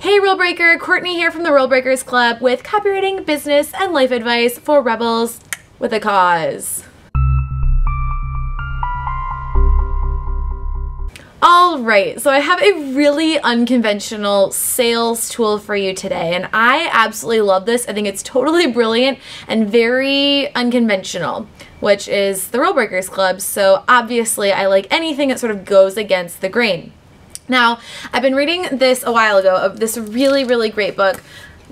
Hey Rule Breaker, Courtney here from the Rule Breakers Club with copywriting, business, and life advice for rebels with a cause. Alright, so I have a really unconventional sales tool for you today, and I absolutely love this. I think it's totally brilliant and very unconventional, which is the Rule Breakers Club, so obviously I like anything that sort of goes against the grain. Now, I've been reading this a while ago, of this really, really great book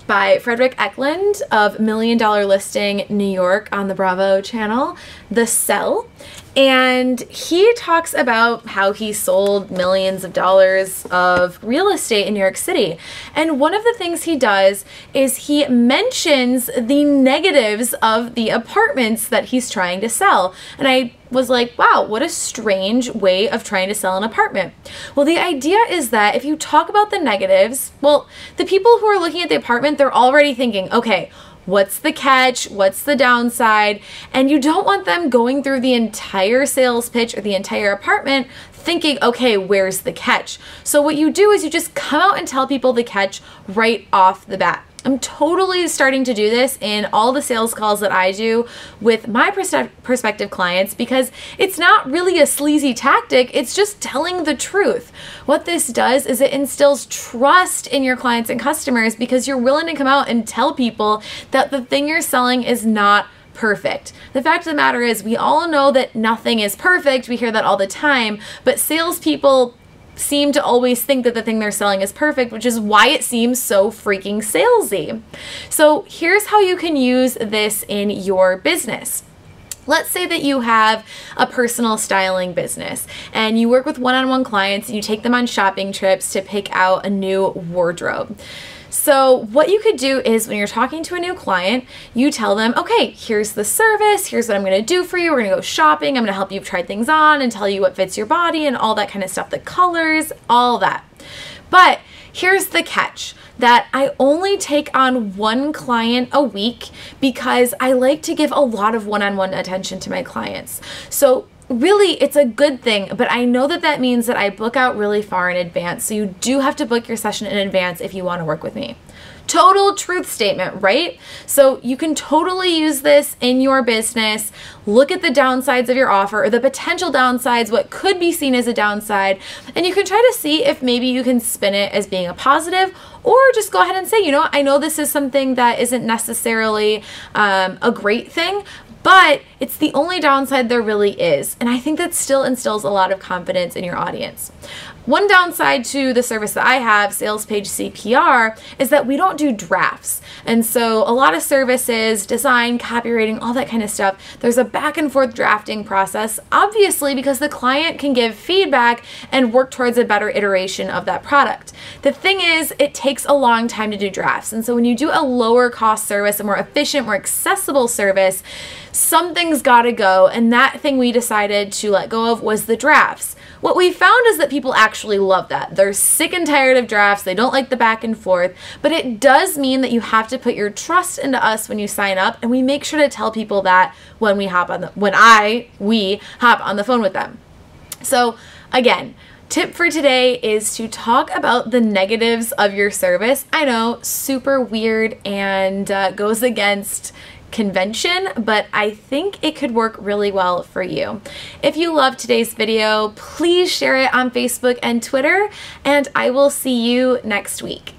by Frederick Eklund of Million Dollar Listing New York on the Bravo channel, The Sell. And he talks about how he sold millions of dollars of real estate in New York City. And one of the things he does is he mentions the negatives of the apartments that he's trying to sell. And I was like, wow, what a strange way of trying to sell an apartment. Well, the idea is that if you talk about the negatives, well, the people who are looking at the apartment, they're already thinking, okay, what's the catch? What's the downside? And you don't want them going through the entire sales pitch or the entire apartment thinking, okay, where's the catch? So what you do is you just come out and tell people the catch right off the bat. I'm totally starting to do this in all the sales calls that I do with my prospective clients because it's not really a sleazy tactic, it's just telling the truth. What this does is it instills trust in your clients and customers because you're willing to come out and tell people that the thing you're selling is not perfect. The fact of the matter is we all know that nothing is perfect, we hear that all the time, but salespeople seem to always think that the thing they're selling is perfect, which is why it seems so freaking salesy. So here's how you can use this in your business. Let's say that you have a personal styling business and you work with one-on-one clients and you take them on shopping trips to pick out a new wardrobe. So what you could do is when you're talking to a new client, you tell them, okay, here's the service, here's what I'm going to do for you. We're going to go shopping. I'm going to help you try things on and tell you what fits your body and all that kind of stuff, the colors, all that. But here's the catch, that I only take on one client a week because I like to give a lot of one-on-one attention to my clients. So really, it's a good thing, but I know that that means that I book out really far in advance, so you do have to book your session in advance if you want to work with me. Total truth statement, right? So you can totally use this in your business. Look at the downsides of your offer or the potential downsides, what could be seen as a downside, and you can try to see if maybe you can spin it as being a positive or just go ahead and say, you know, I know this is something that isn't necessarily a great thing, but it's the only downside there really is. And I think that still instills a lot of confidence in your audience. One downside to the service that I have, Sales Page CPR, is that we don't do drafts. And so a lot of services, design, copywriting, all that kind of stuff, there's a back and forth drafting process, obviously because the client can give feedback and work towards a better iteration of that product. The thing is, it takes a long time to do drafts. And so when you do a lower cost service, a more efficient, more accessible service, something's gotta go. And that thing we decided to let go of was the drafts. What we found is that people actually love that. They're sick and tired of drafts. They don't like the back and forth, but it does mean that you have to put your trust into us when you sign up, and we make sure to tell people that when we hop on the phone with them. So again, tip for today is to talk about the negatives of your service. I know, super weird and goes against convention, but I think it could work really well for you. If you loved today's video, please share it on Facebook and Twitter, and I will see you next week.